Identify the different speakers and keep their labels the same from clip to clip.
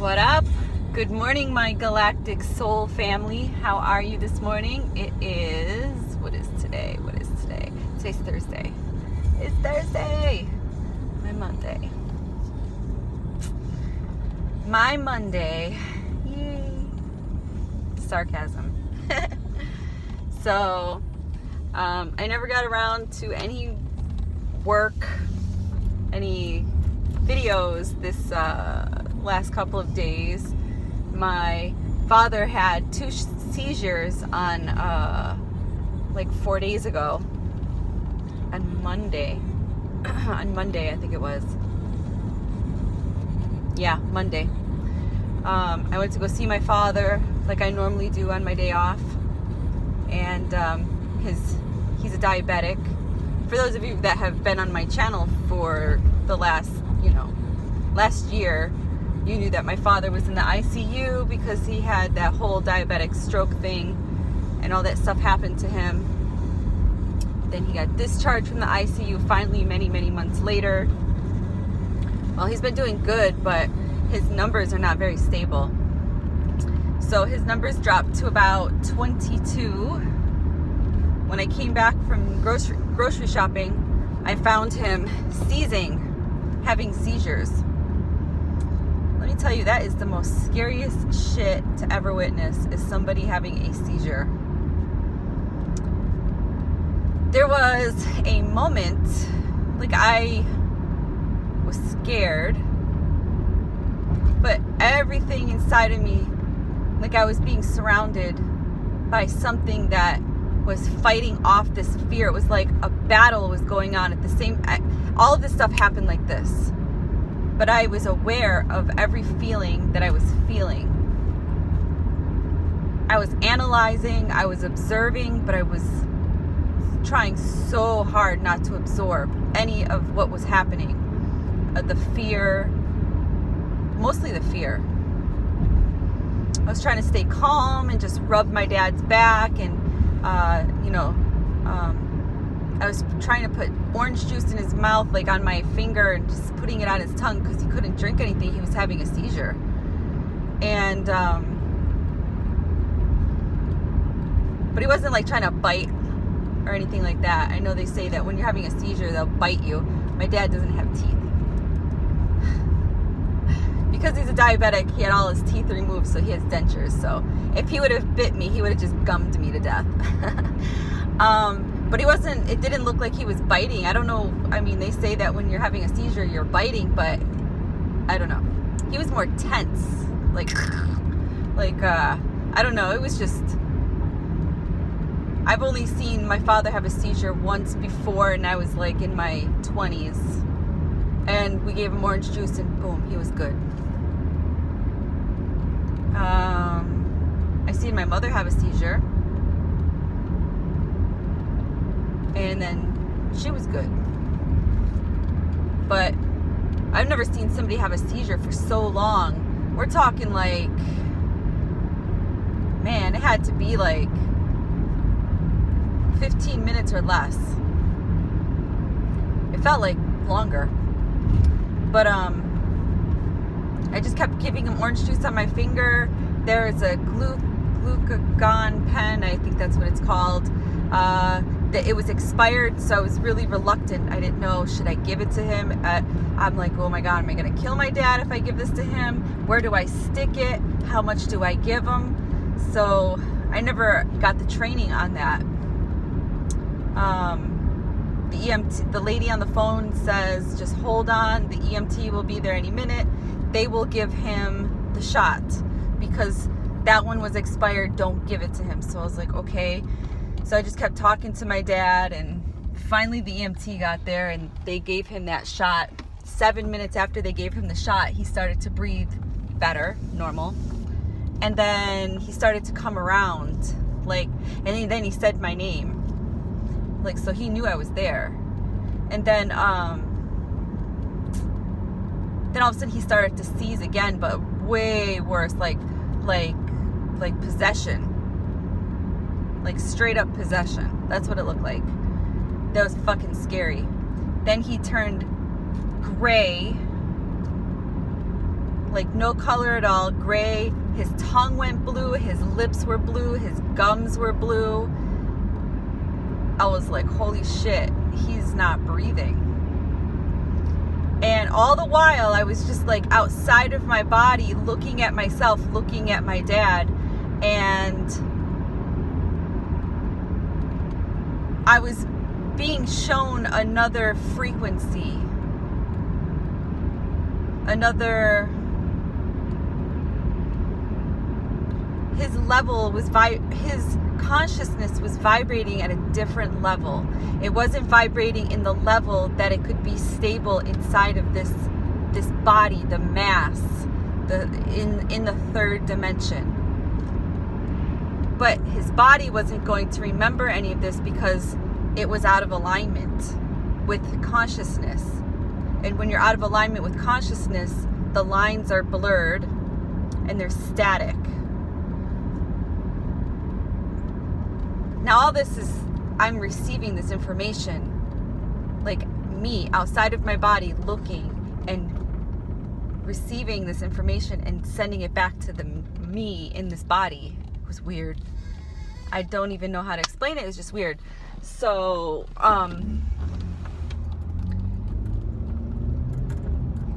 Speaker 1: What up? Good morning, my galactic soul family. How are you this morning? It is, what is today? Today's Thursday. It's Thursday. My Monday. Yay. Sarcasm. So, I never got around to any work, any videos this last couple of days. My father had 2 seizures on like 4 days ago, on Monday I think it was. Yeah, Monday. I went to go see my father like I normally do on my day off, and he's a diabetic. For those of you that have been on my channel for the last year, you knew that my father was in the ICU because he had that whole diabetic stroke thing and all that stuff happened to him. Then he got discharged from the ICU finally many months later. Well, he's been doing good, but his numbers are not very stable. So his numbers dropped to about 22. When I came back from grocery shopping, I found him having seizures. Let me tell you, that is the most scariest shit to ever witness, is somebody having a seizure. There was a moment, like, I was scared, but everything inside of me, like I was being surrounded by something that was fighting off this fear. It was like a battle was going on at the same time. All of this stuff happened like this. But I was aware of every feeling that I was feeling. I was analyzing, I was observing, but I was trying so hard not to absorb any of what was happening. The fear, mostly the fear. I was trying to stay calm and just rub my dad's back, and I was trying to put orange juice in his mouth, like on my finger, and just putting it on his tongue because he couldn't drink anything. He was having a seizure. And, but he wasn't like trying to bite or anything like that. I know they say that when you're having a seizure, they'll bite you. My dad doesn't have teeth. Because he's a diabetic, he had all his teeth removed, so he has dentures. So if he would have bit me, he would have just gummed me to death. But it didn't look like he was biting. I don't know. I mean, they say that when you're having a seizure, you're biting, but I don't know. He was more tense. Like, I don't know. It was just, I've only seen my father have a seizure once before, and I was like in my 20s. And we gave him orange juice, and boom, he was good. I seen my mother have a seizure, and then she was good. But I've never seen somebody have a seizure for so long. We're talking like, man, it had to be like 15 minutes or less. It felt like longer. But I just kept giving him orange juice on my finger. There's a glucagon pen, I think that's what it's called. It was expired, so I was really reluctant. I didn't know, should I give it to him? I'm like, oh my God, am I going to kill my dad if I give this to him? Where do I stick it? How much do I give him? So I never got the training on that. The EMT, the lady on the phone says, just hold on, the EMT will be there any minute. They will give him the shot because that one was expired. Don't give it to him. So I was like, okay. So I just kept talking to my dad, and finally the EMT got there and they gave him that shot. 7 minutes after they gave him the shot, he started to breathe better, normal. And then he started to come around, like, and then he said my name. Like, so he knew I was there. And then all of a sudden he started to seize again, but way worse, like possession. Like straight up possession. That's what it looked like. That was fucking scary. Then he turned gray, like no color at all, gray. His tongue went blue, his lips were blue, his gums were blue. I was like, holy shit, he's not breathing. And all the while, I was just like outside of my body, looking at myself, looking at my dad, and I was being shown another frequency, another, his level was, his consciousness was vibrating at a different level. It wasn't vibrating in the level that it could be stable inside of this body, the mass, in the third dimension. But his body wasn't going to remember any of this because it was out of alignment with consciousness. And when you're out of alignment with consciousness, the lines are blurred and they're static. Now all this is, I'm receiving this information, like me outside of my body looking and receiving this information and sending it back to the me in this body. It was weird. I don't even know how to explain it. It's just weird. So,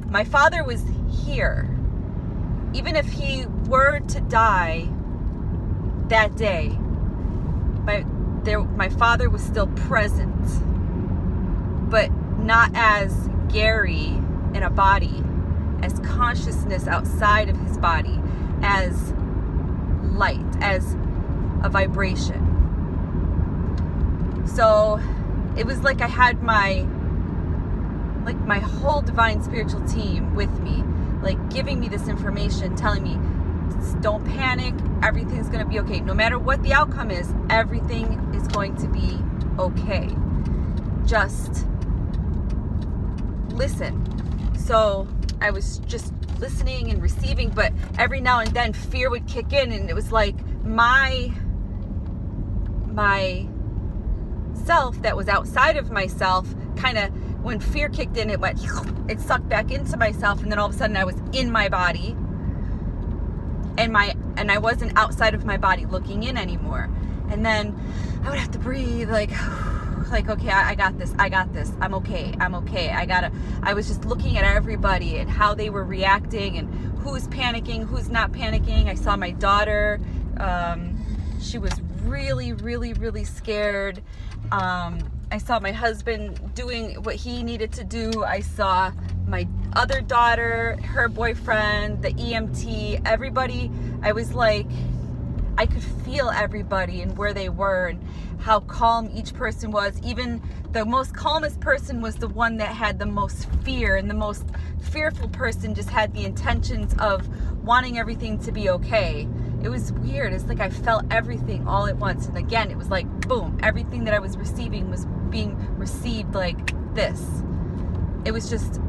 Speaker 1: my father was here. Even if he were to die that day, my father was still present, but not as Gary in a body, as consciousness outside of his body, as light, as a vibration. So it was like I had my whole divine spiritual team with me, like giving me this information, telling me, don't panic, everything's going to be okay. No matter what the outcome is, everything is going to be okay. Just listen. So I was just listening and receiving, but every now and then fear would kick in, and it was like my self that was outside of myself, kind of, when fear kicked in, it sucked back into myself, and then all of a sudden I was in my body, and I wasn't outside of my body looking in anymore. And then I would have to breathe like okay, I got this, I'm okay. I was just looking at everybody and how they were reacting and who's panicking, who's not panicking. I saw my daughter, she was really, really, really scared. I saw my husband doing what he needed to do. I saw my other daughter, her boyfriend, the EMT, everybody. I was like, I could feel everybody and where they were and how calm each person was. Even the most calmest person was the one that had the most fear, and the most fearful person just had the intentions of wanting everything to be okay. It was weird. It's like I felt everything all at once. And again, it was like, boom, everything that I was receiving was being received like this. It was just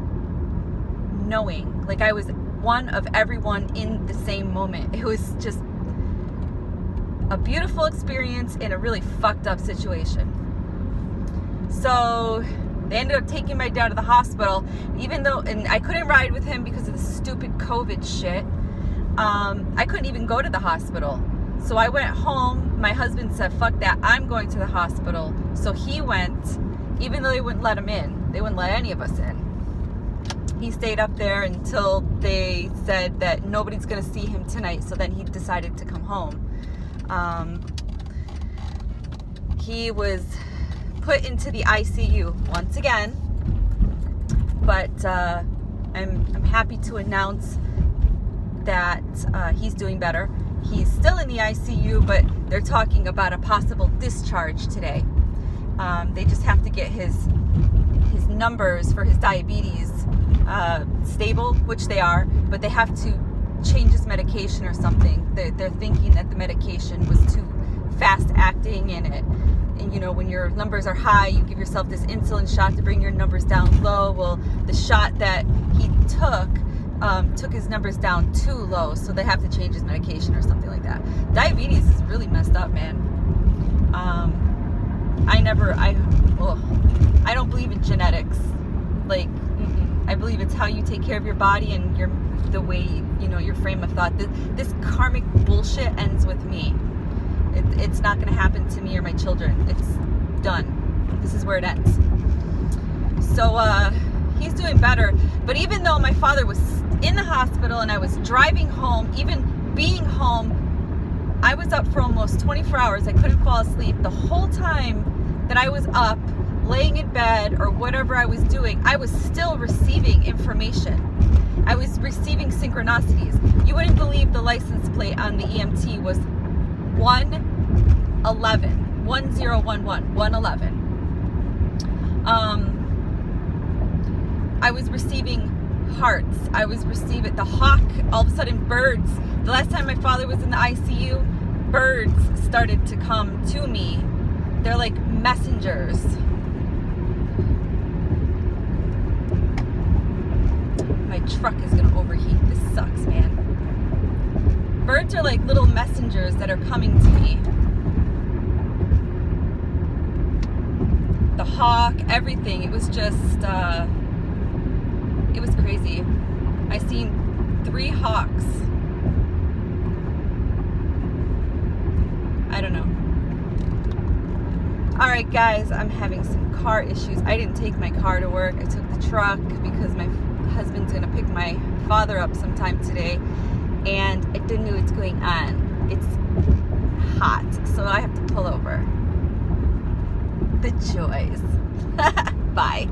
Speaker 1: knowing, like I was one of everyone in the same moment. It was just a beautiful experience in a really fucked up situation. So they ended up taking my dad to the hospital, even though, and I couldn't ride with him because of the stupid COVID shit. I couldn't even go to the hospital. So I went home. My husband said, fuck that, I'm going to the hospital. So he went, even though they wouldn't let him in. They wouldn't let any of us in. He stayed up there until they said that nobody's going to see him tonight. So then he decided to come home. He was put into the ICU once again. But I'm happy to announce that he's doing better. He's still in the ICU, but they're talking about a possible discharge today. They just have to get his numbers for his diabetes stable, which they are, but they have to change his medication or something. They're thinking that the medication was too fast acting, and you know, when your numbers are high, you give yourself this insulin shot to bring your numbers down low. Well, the shot that he took his numbers down too low, so they have to change his medication or something like that. Diabetes is really messed up, man. I don't believe in genetics. Like, I believe it's how you take care of your body and your the way, you know, your frame of thought. This karmic bullshit ends with me. It's not going to happen to me or my children. It's done. This is where it ends. So he's doing better. But even though my father was in the hospital and I was driving home, even being home, I was up for almost 24 hours. I couldn't fall asleep. The whole time that I was up, laying in bed or whatever I was doing, I was still receiving information. I was receiving synchronicities. You wouldn't believe the license plate on the EMT was 111, 1011, 111. I was receiving hearts. I was receiving the hawk, all of a sudden birds. The last time my father was in the ICU, birds started to come to me. They're like messengers. My truck is gonna overheat. This sucks, man. Birds are like little messengers that are coming to me. The hawk, everything. It was just, it was crazy. I seen 3 hawks. I don't know. All right, guys, I'm having some car issues. I didn't take my car to work. I took the truck because my husband's gonna pick my father up sometime today, and I didn't know what's going on. It's hot, so I have to pull over. The joys. Bye.